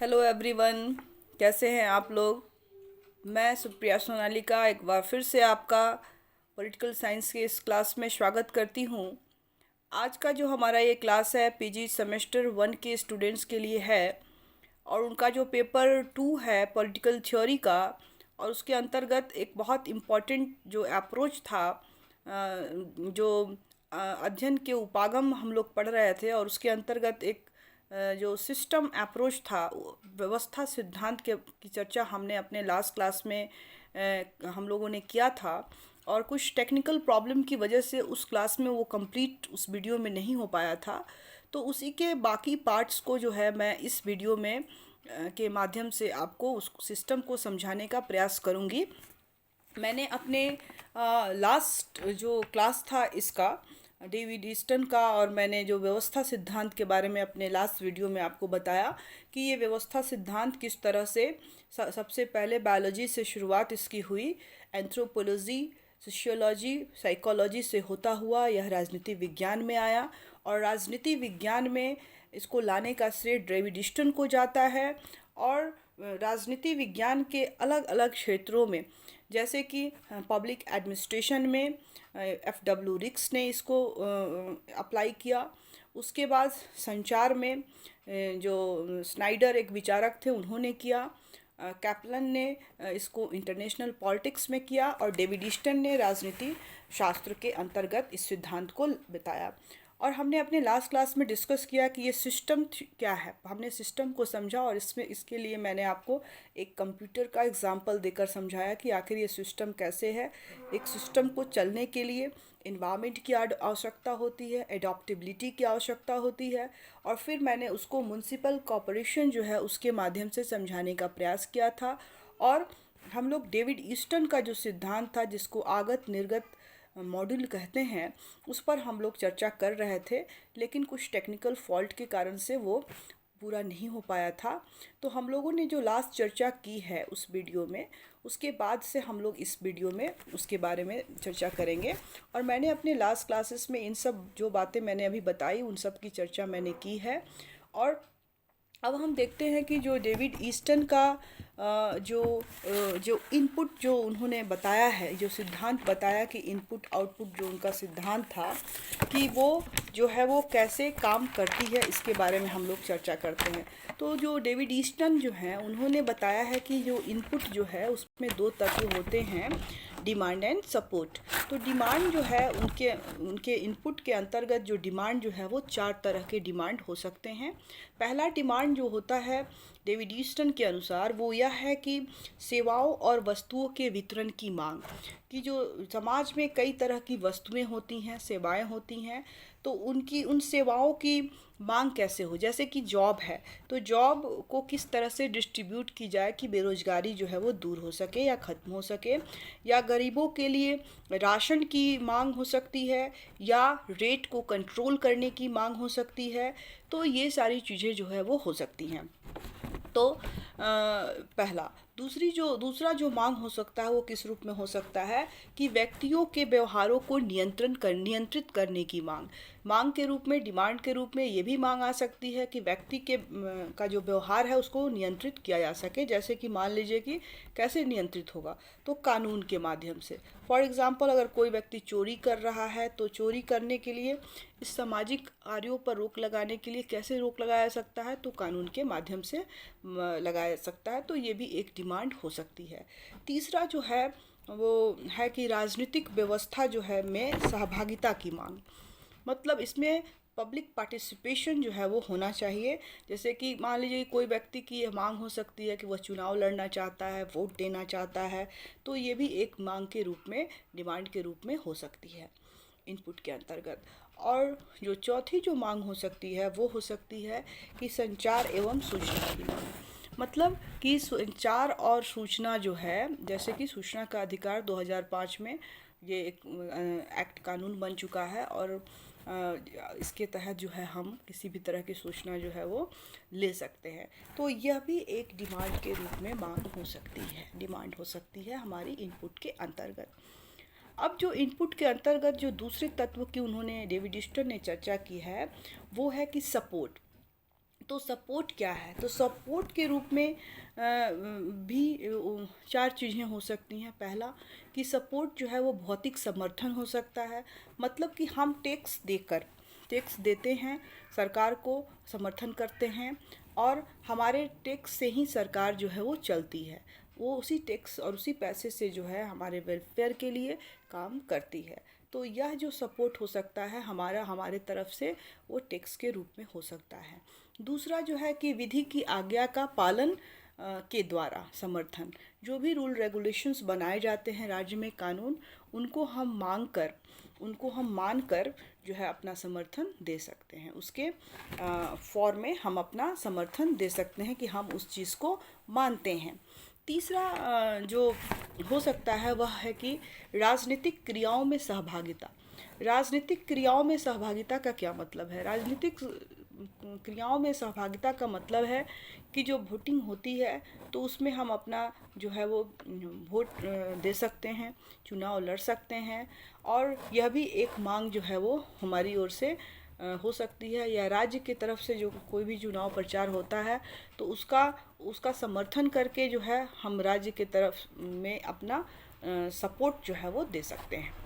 Hello everyone, कैसे हैं आप लोग। मैं सुप्रिया सोनालिका एक बार फिर से आपका पॉलिटिकल साइंस के इस क्लास में स्वागत करती हूँ। आज का जो हमारा ये क्लास है पीजी सेमेस्टर 1 के स्टूडेंट्स के लिए है और उनका जो पेपर 2 है पॉलिटिकल थ्योरी का, और उसके अंतर्गत एक बहुत इम्पोर्टेंट जो अप्रोच था, जो अध्ययन के उपागम हम लोग पढ़ रहे थे, और उसके अंतर्गत एक जो सिस्टम अप्रोच था, व्यवस्था सिद्धांत के की चर्चा हमने अपने लास्ट क्लास में हम लोगों ने किया था। और कुछ टेक्निकल प्रॉब्लम की वजह से उस क्लास में वो कंप्लीट उस वीडियो में नहीं हो पाया था। तो उसी के बाकी पार्ट्स को जो है मैं इस वीडियो में के माध्यम से आपको उस सिस्टम को समझाने का प्रयास करूँगी। मैंने अपने लास्ट जो क्लास था इसका डेविड ईस्टन का, और मैंने जो व्यवस्था सिद्धांत के बारे में अपने लास्ट वीडियो में आपको बताया कि ये व्यवस्था सिद्धांत किस तरह से सबसे पहले बायोलॉजी से शुरुआत इसकी हुई, एंथ्रोपोलॉजी, सोशियोलॉजी, साइकोलॉजी से होता हुआ यह राजनीति विज्ञान में आया, और राजनीति विज्ञान में इसको लाने का श्रेय डेविड ईस्टन को जाता है। और राजनीति विज्ञान के अलग अलग क्षेत्रों में, जैसे कि पब्लिक एडमिनिस्ट्रेशन में F.W. रिक्स ने इसको अप्लाई किया। उसके बाद संचार में जो स्नाइडर एक विचारक थे उन्होंने किया। कैपलन ने इसको इंटरनेशनल पॉलिटिक्स में किया, और डेविड ईस्टन ने राजनीति शास्त्र के अंतर्गत इस सिद्धांत को बताया। और हमने अपने लास्ट क्लास में डिस्कस किया कि ये सिस्टम क्या है, हमने सिस्टम को समझा, और इसमें इसके लिए मैंने आपको एक कंप्यूटर का एग्जांपल देकर समझाया कि आखिर ये सिस्टम कैसे है। एक सिस्टम को चलने के लिए इन्वायरमेंट की आवश्यकता होती है, एडॉप्टेबिलिटी की आवश्यकता होती है, और फिर मैंने उसको म्युनिसिपल कॉरपोरेशन जो है उसके माध्यम से समझाने का प्रयास किया था। और हम लोग डेविड ईस्टन का जो सिद्धांत था, जिसको आगत निर्गत मॉड्यूल कहते हैं, उस पर हम लोग चर्चा कर रहे थे, लेकिन कुछ टेक्निकल फॉल्ट के कारण से वो पूरा नहीं हो पाया था। तो हम लोगों ने जो लास्ट चर्चा की है उस वीडियो में, उसके बाद से हम लोग इस वीडियो में उसके बारे में चर्चा करेंगे। और मैंने अपने लास्ट क्लासेस में इन सब जो बातें मैंने अभी बताई उन सब की चर्चा मैंने की है। और अब हम देखते हैं कि जो डेविड ईस्टन का जो इनपुट जो उन्होंने बताया है, जो सिद्धांत बताया कि इनपुट आउटपुट जो उनका सिद्धांत था, कि वो जो है वो कैसे काम करती है, इसके बारे में हम लोग चर्चा करते हैं। तो जो डेविड ईस्टन जो है उन्होंने बताया है कि जो इनपुट जो है उसमें दो तत्व होते हैं, डिमांड एंड सपोर्ट। तो डिमांड जो है उनके उनके इनपुट के अंतर्गत जो डिमांड जो है वो चार तरह के डिमांड हो सकते हैं। पहला डिमांड जो होता है डेविड ईस्टन के अनुसार वो यह है कि सेवाओं और वस्तुओं के वितरण की मांग, कि जो समाज में कई तरह की वस्तुएं होती हैं, सेवाएं होती हैं, तो उनकी उन सेवाओं की मांग कैसे हो। जैसे कि जॉब है, तो जॉब को किस तरह से डिस्ट्रीब्यूट की जाए कि बेरोजगारी जो है वो दूर हो सके या ख़त्म हो सके, या गरीबों के लिए राशन की मांग हो सकती है, या रेट को कंट्रोल करने की मांग हो सकती है। तो ये सारी चीज़ें जो है वो हो सकती हैं। तो पहला दूसरा जो मांग हो सकता है वो किस रूप में हो सकता है कि व्यक्तियों के व्यवहारों को नियंत्रित करने की मांग के रूप में, डिमांड के रूप में ये भी मांग आ सकती है कि व्यक्ति के का जो व्यवहार है उसको नियंत्रित किया जा सके। जैसे कि मान लीजिए कि कैसे नियंत्रित होगा, तो कानून के माध्यम से। फॉर एग्ज़ाम्पल, अगर कोई व्यक्ति चोरी कर रहा है तो चोरी करने के लिए, इस सामाजिक कार्यों पर रोक लगाने के लिए कैसे रोक लगाया जा सकता है, तो कानून के माध्यम से लगाया जा सकता है। तो ये भी एक डिमांड हो सकती है। तीसरा जो है वो है कि राजनीतिक व्यवस्था जो है में सहभागिता की मांग, मतलब इसमें पब्लिक पार्टिसिपेशन जो है वो होना चाहिए। जैसे कि मान लीजिए कोई व्यक्ति की यह मांग हो सकती है कि वह चुनाव लड़ना चाहता है, वोट देना चाहता है, तो ये भी एक मांग के रूप में, डिमांड के रूप में हो सकती है इनपुट के अंतर्गत। और जो चौथी जो मांग हो सकती है वो हो सकती है कि संचार एवं सूचना की मांग, मतलब कि संचार और सूचना जो है, जैसे कि सूचना का अधिकार 2005 में ये एक एक्ट कानून बन चुका है, और इसके तहत जो है हम किसी भी तरह की सूचना जो है वो ले सकते हैं। तो यह भी एक डिमांड के रूप में मांग हो सकती है, डिमांड हो सकती है हमारी इनपुट के अंतर्गत। अब जो इनपुट के अंतर्गत जो दूसरे तत्व की उन्होंने डेविड ईस्टन ने चर्चा की है वो है कि सपोर्ट। तो सपोर्ट क्या है? तो सपोर्ट के रूप में भी चार चीज़ें हो सकती हैं। पहला कि सपोर्ट जो है वो भौतिक समर्थन हो सकता है, मतलब कि हम टैक्स देते हैं, सरकार को समर्थन करते हैं और हमारे टैक्स से ही सरकार जो है वो चलती है। वो उसी टैक्स और उसी पैसे से जो है हमारे वेलफेयर के लिए काम करती है। तो यह जो सपोर्ट हो सकता है हमारे तरफ से, वो टैक्स के रूप में हो सकता है। दूसरा जो है कि विधि की आज्ञा का पालन के द्वारा समर्थन। जो भी रूल रेगुलेशंस बनाए जाते हैं राज्य में, कानून, उनको हम मान कर जो है अपना समर्थन दे सकते हैं। उसके फॉर्म में हम अपना समर्थन दे सकते हैं कि हम उस चीज़ को मानते हैं। तीसरा जो हो सकता है वह है कि राजनीतिक क्रियाओं में सहभागिता। राजनीतिक क्रियाओं में सहभागिता का क्या मतलब है? राजनीतिक क्रियाओं में सहभागिता का मतलब है कि जो वोटिंग होती है तो उसमें हम अपना जो है वो वोट दे सकते हैं, चुनाव लड़ सकते हैं, और यह भी एक मांग जो है वो हमारी ओर से हो सकती है, या राज्य की तरफ से जो कोई भी चुनाव प्रचार होता है तो उसका समर्थन करके जो है हम राज्य की तरफ में अपना सपोर्ट जो है वो दे सकते हैं।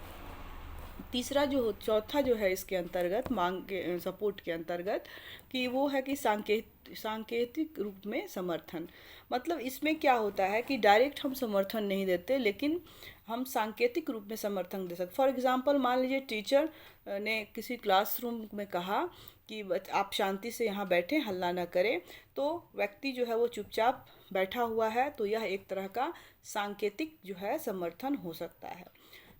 चौथा जो है इसके अंतर्गत, मांग के सपोर्ट के अंतर्गत, कि वो है कि सांकेतिक रूप में समर्थन। मतलब इसमें क्या होता है कि डायरेक्ट हम समर्थन नहीं देते, लेकिन हम सांकेतिक रूप में समर्थन दे सकते। फॉर एग्जांपल, मान लीजिए टीचर ने किसी क्लासरूम में कहा कि आप शांति से यहाँ बैठें, हल्ला ना करें, तो व्यक्ति जो है वो चुपचाप बैठा हुआ है, तो यह एक तरह का सांकेतिक जो है समर्थन हो सकता है।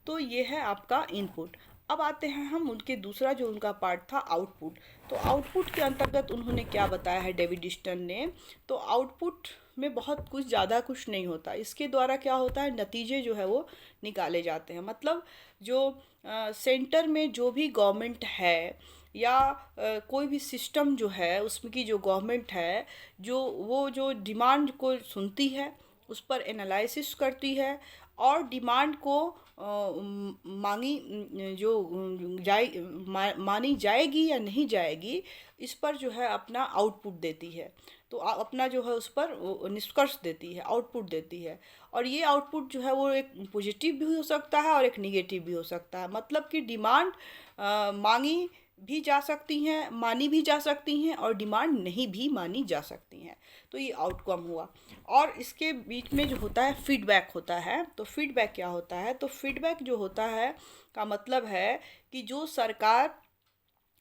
तो ये है आपका इनपुट। अब आते हैं हम उनके दूसरा जो उनका पार्ट था, आउटपुट। तो आउटपुट के अंतर्गत उन्होंने क्या बताया है डेविड स्टर्न ने? तो आउटपुट में बहुत कुछ, ज़्यादा कुछ नहीं होता। इसके द्वारा क्या होता है, नतीजे जो है वो निकाले जाते हैं। मतलब जो सेंटर में जो भी गवर्नमेंट है, या कोई भी सिस्टम जो है उसमें की जो गवर्नमेंट है, जो डिमांड को सुनती है, उस पर एनालिसिस करती है, और डिमांड को मानी जाएगी या नहीं जाएगी, इस पर जो है अपना आउटपुट देती है। तो अपना जो है उस पर निष्कर्ष देती है, आउटपुट देती है। और ये आउटपुट जो है वो एक पॉजिटिव भी हो सकता है और एक निगेटिव भी हो सकता है। मतलब कि डिमांड मांगी भी जा सकती हैं, मानी भी जा सकती हैं, और डिमांड नहीं भी मानी जा सकती हैं। तो ये आउटकम हुआ। और इसके बीच में जो होता है फीडबैक होता है। तो फीडबैक क्या होता है? तो फीडबैक जो होता है का मतलब है कि जो सरकार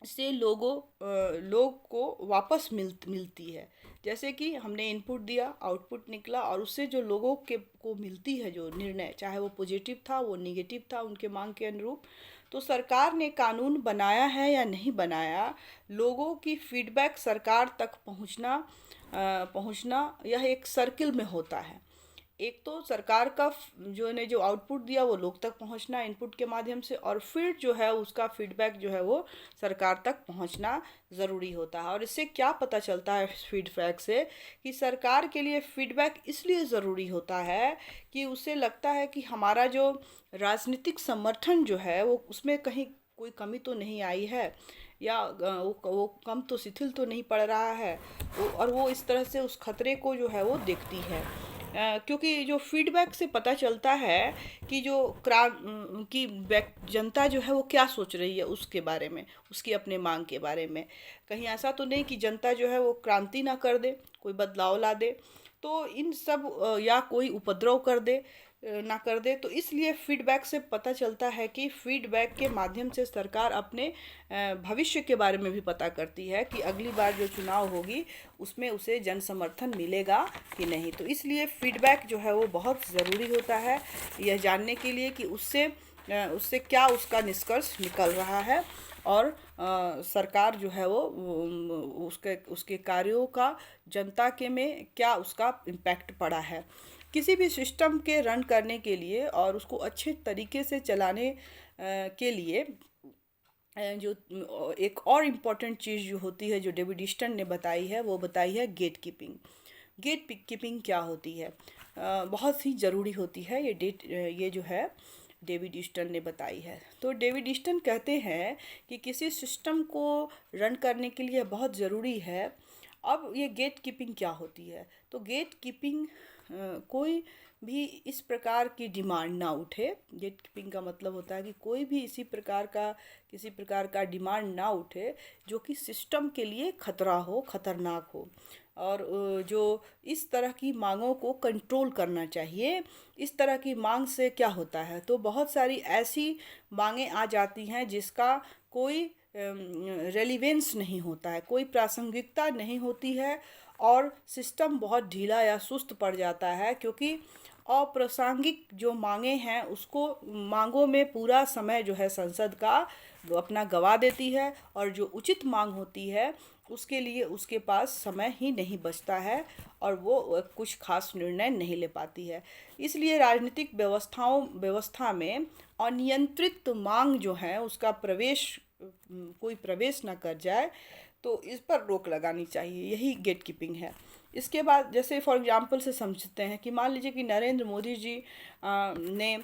से लोग को वापस मिलती है। जैसे कि हमने इनपुट दिया, आउटपुट निकला, और उससे जो लोगों को मिलती है जो निर्णय, चाहे वो पॉजिटिव था, वो नेगेटिव था उनके मांग के अनुरूप। तो सरकार ने कानून बनाया है या नहीं बनाया, लोगों की फीडबैक सरकार तक पहुंचना यह एक सर्किल में होता है। एक तो सरकार का जो आउटपुट दिया वो लोग तक पहुंचना इनपुट के माध्यम से, और फिर जो है उसका फीडबैक जो है वो सरकार तक पहुंचना ज़रूरी होता है। और इससे क्या पता चलता है फीडबैक से, कि सरकार के लिए फीडबैक इसलिए ज़रूरी होता है कि उसे लगता है कि हमारा जो राजनीतिक समर्थन जो है वो, उसमें कहीं कोई कमी तो नहीं आई है, या वो कम तो शिथिल तो नहीं पड़ रहा है, और वो इस तरह से उस खतरे को जो है वो देखती है। क्योंकि जो फीडबैक से पता चलता है कि जनता जो है वो क्या सोच रही है उसके बारे में, उसकी अपने मांग के बारे में। कहीं ऐसा तो नहीं कि जनता जो है वो क्रांति ना कर दे, कोई बदलाव ला दे, तो इन सब या कोई उपद्रव ना कर दे। तो इसलिए फीडबैक से पता चलता है कि फीडबैक के माध्यम से सरकार अपने भविष्य के बारे में भी पता करती है कि अगली बार जो चुनाव होगी उसमें उसे जन समर्थन मिलेगा कि नहीं। तो इसलिए फीडबैक जो है वो बहुत ज़रूरी होता है, यह जानने के लिए कि उससे क्या उसका निष्कर्ष निकल रहा है, और सरकार जो है वो उसके कार्यों का जनता के में क्या उसका इम्पैक्ट पड़ा है। किसी भी सिस्टम के रन करने के लिए और उसको अच्छे तरीके से चलाने के लिए जो एक और इम्पॉर्टेंट चीज़ जो होती है, जो डेविड स्टर्न ने बताई है, वो बताई है गेट कीपिंग। गेट कीपिंग क्या होती है? बहुत ही ज़रूरी होती है। ये जो है डेविड स्टर्न ने बताई है। तो डेविड स्टर्न कहते हैं कि किसी सिस्टम को रन करने के लिए बहुत ज़रूरी है अब ये गेट कीपिंग क्या होती है? तो गेट कीपिंग कोई भी इस प्रकार की डिमांड ना उठे। गेट कीपिंग का मतलब होता है कि कोई भी किसी प्रकार का डिमांड ना उठे जो कि सिस्टम के लिए खतरा हो, खतरनाक हो। और जो इस तरह की मांगों को कंट्रोल करना चाहिए। इस तरह की मांग से क्या होता है, तो बहुत सारी ऐसी मांगें आ जाती हैं जिसका कोई रेलिवेंस नहीं होता है, कोई प्रासंगिकता नहीं होती है, और सिस्टम बहुत ढीला या सुस्त पड़ जाता है, क्योंकि अप्रासंगिक जो मांगे हैं उसको मांगों में पूरा समय जो है संसद का अपना गवा देती है, और जो उचित मांग होती है उसके लिए उसके पास समय ही नहीं बचता है, और वो कुछ खास निर्णय नहीं ले पाती है। इसलिए राजनीतिक व्यवस्था में अनियंत्रित मांग जो है उसका कोई प्रवेश ना कर जाए, तो इस पर रोक लगानी चाहिए। यही गेट कीपिंग है। इसके बाद जैसे फॉर एग्जांपल से समझते हैं कि मान लीजिए कि नरेंद्र मोदी जी ने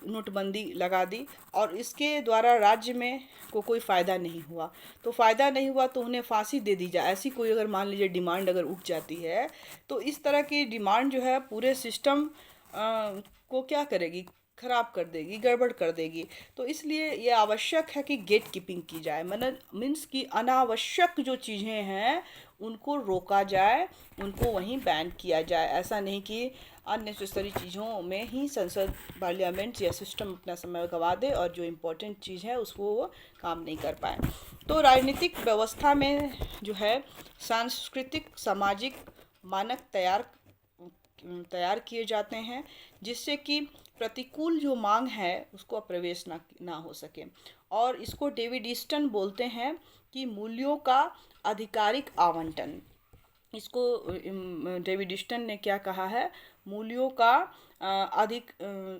नोटबंदी लगा दी, और इसके द्वारा राज्य में कोई फ़ायदा नहीं हुआ। तो फ़ायदा नहीं हुआ तो उन्हें फांसी दे दी जाए, ऐसी कोई अगर मान लीजिए डिमांड अगर उठ जाती है, तो इस तरह की डिमांड जो है पूरे सिस्टम को क्या करेगी, खराब कर देगी, गड़बड़ कर देगी। तो इसलिए ये आवश्यक है कि गेट कीपिंग की जाए। मतलब मीन्स कि अनावश्यक जो चीज़ें हैं उनको रोका जाए, उनको वहीं बैन किया जाए। ऐसा नहीं कि अननेसेसरी चीज़ों में ही संसद, पार्लियामेंट या सिस्टम अपना समय गवा दे, और जो इम्पोर्टेंट चीज़ है उसको वो काम नहीं कर पाए। तो राजनीतिक व्यवस्था में जो है सांस्कृतिक सामाजिक मानक तैयार किए जाते हैं, जिससे कि प्रतिकूल जो मांग है उसको प्रवेश ना हो सके। और इसको डेविड ईस्टन बोलते हैं कि मूल्यों का आधिकारिक आवंटन। इसको डेविड ईस्टन ने क्या कहा है, मूल्यों का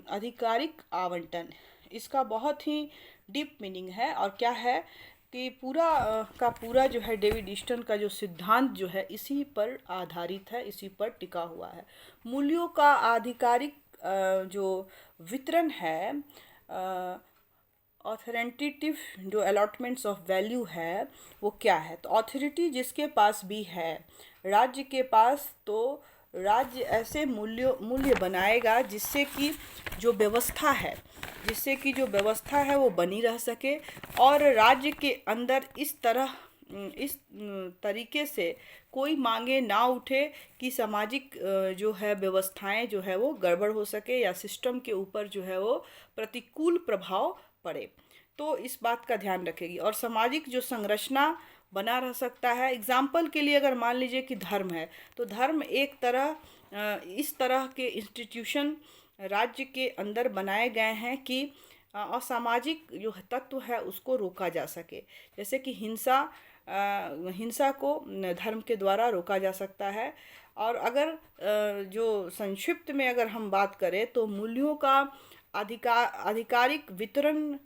आधिकारिक आवंटन। इसका बहुत ही डीप मीनिंग है, और क्या है कि पूरा जो है डेविड ईस्टन का जो सिद्धांत जो है इसी पर आधारित है, इसी पर टिका हुआ है। मूल्यों का आधिकारिक जो वितरण है, ऑथेंटिटिव जो अलॉटमेंट्स ऑफ वैल्यू है वो क्या है, तो ऑथोरिटी जिसके पास भी है राज्य के पास, तो राज्य ऐसे मूल्य बनाएगा जिससे कि जो व्यवस्था है वो बनी रह सके, और राज्य के अंदर इस तरीके से कोई मांगे ना उठे कि सामाजिक जो है व्यवस्थाएं जो है वो गड़बड़ हो सके, या सिस्टम के ऊपर जो है वो प्रतिकूल प्रभाव पड़े। तो इस बात का ध्यान रखेगी, और सामाजिक जो संरचना बना रह सकता है। एग्जाम्पल के लिए अगर मान लीजिए कि धर्म है, तो धर्म इस तरह के इंस्टीट्यूशन राज्य के अंदर बनाए गए हैं कि असामाजिक जो तत्व है उसको रोका जा सके। जैसे कि हिंसा को धर्म के द्वारा रोका जा सकता है। और अगर जो संक्षिप्त में अगर हम बात करें, तो मूल्यों का आधिकारिक वितरण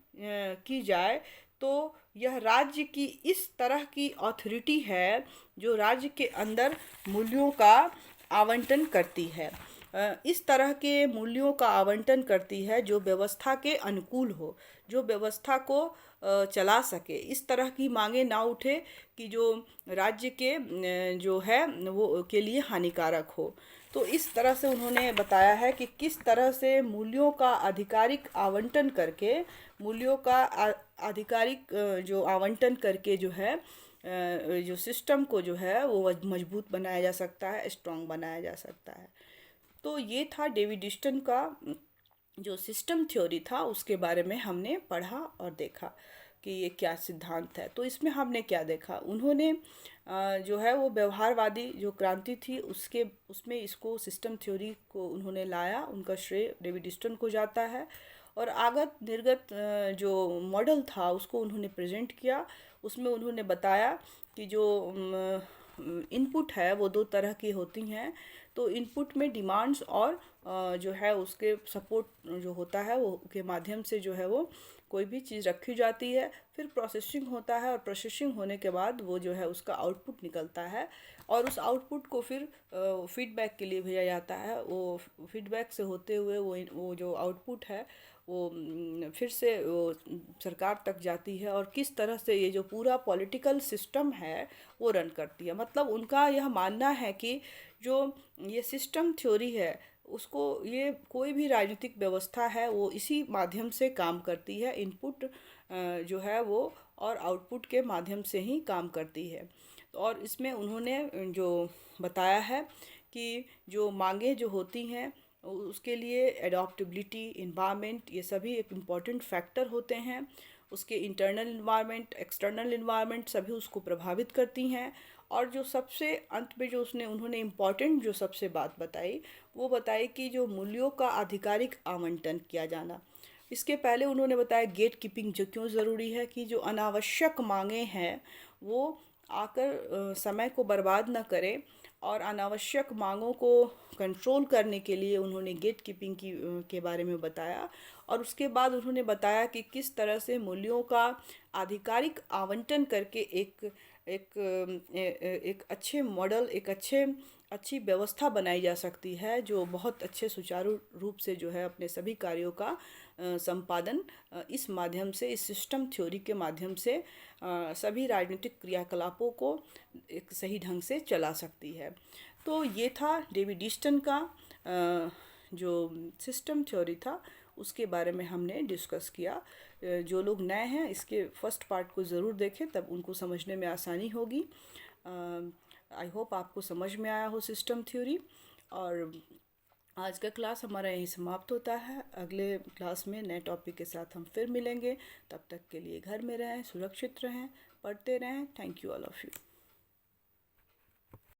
की जाए, तो यह राज्य की इस तरह की अथॉरिटी है जो राज्य के अंदर मूल्यों का आवंटन करती है। इस तरह के मूल्यों का आवंटन करती है जो व्यवस्था के अनुकूल हो, जो व्यवस्था को चला सके। इस तरह की मांगे ना उठे कि जो राज्य के जो है वो के लिए हानिकारक हो। तो इस तरह से उन्होंने बताया है कि किस तरह से मूल्यों का आधिकारिक आवंटन करके, मूल्यों का आधिकारिक जो आवंटन करके जो है जो सिस्टम को जो है वो मजबूत बनाया जा सकता है, स्ट्रांग बनाया जा सकता है। तो ये था डेविड ईस्टन का जो सिस्टम थ्योरी था, उसके बारे में हमने पढ़ा और देखा कि ये क्या सिद्धांत है। तो इसमें हमने क्या देखा, उन्होंने जो है वो व्यवहारवादी जो क्रांति थी उसमें इसको सिस्टम थ्योरी को उन्होंने लाया, उनका श्रेय डेविड ईस्टन को जाता है। और आगत निर्गत जो मॉडल था उसको उन्होंने प्रेजेंट किया। उसमें उन्होंने बताया कि जो इनपुट है वो दो तरह की होती हैं। तो इनपुट में डिमांड्स और जो है उसके सपोर्ट जो होता है वो के माध्यम से जो है वो कोई भी चीज़ रखी जाती है, फिर प्रोसेसिंग होता है, और प्रोसेसिंग होने के बाद वो जो है उसका आउटपुट निकलता है, और उस आउटपुट को फिर फीडबैक के लिए भेजा जाता है। वो फीडबैक से होते हुए वो जो आउटपुट है वो फिर से वो सरकार तक जाती है और किस तरह से ये जो पूरा पॉलिटिकल सिस्टम है वो रन करती है। मतलब उनका यह मानना है कि जो ये सिस्टम थ्योरी है उसको, ये कोई भी राजनीतिक व्यवस्था है वो इसी माध्यम से काम करती है, इनपुट जो है वो और आउटपुट के माध्यम से ही काम करती है। और इसमें उन्होंने जो बताया है कि जो मांगे जो होती हैं उसके लिए एडॉप्टेबिलिटी, इन्वायरमेंट, ये सभी एक इम्पॉर्टेंट फैक्टर होते हैं। उसके इंटरनल इन्वायरमेंट, एक्सटर्नल इन्वायरमेंट सभी उसको प्रभावित करती हैं। और जो सबसे अंत में जो उन्होंने इम्पॉर्टेंट जो सबसे बात बताई, वो बताई कि जो मूल्यों का आधिकारिक आवंटन किया जाना। इसके पहले उन्होंने बताया गेट कीपिंग जो क्यों ज़रूरी है, कि जो अनावश्यक मांगे हैं वो आकर समय को बर्बाद ना करें। और अनावश्यक मांगों को कंट्रोल करने के लिए उन्होंने गेट कीपिंग के बारे में बताया। और उसके बाद उन्होंने बताया कि किस तरह से मूल्यों का आधिकारिक आवंटन करके एक अच्छे मॉडल, एक अच्छी व्यवस्था बनाई जा सकती है जो बहुत अच्छे सुचारू रूप से जो है अपने सभी कार्यों का संपादन इस माध्यम से, इस सिस्टम थ्योरी के माध्यम से सभी राजनीतिक क्रियाकलापों को एक सही ढंग से चला सकती है। तो ये था डेविड ईस्टन का जो सिस्टम थ्योरी था उसके बारे में हमने डिस्कस किया। जो लोग नए हैं इसके फर्स्ट पार्ट को ज़रूर देखें, तब उनको समझने में आसानी होगी। आई होप आपको समझ में आया हो सिस्टम थ्योरी। और आज का क्लास हमारा यहीं समाप्त होता है। अगले क्लास में नए टॉपिक के साथ हम फिर मिलेंगे। तब तक के लिए घर में रहें, सुरक्षित रहें, पढ़ते रहें। Thank you all of you.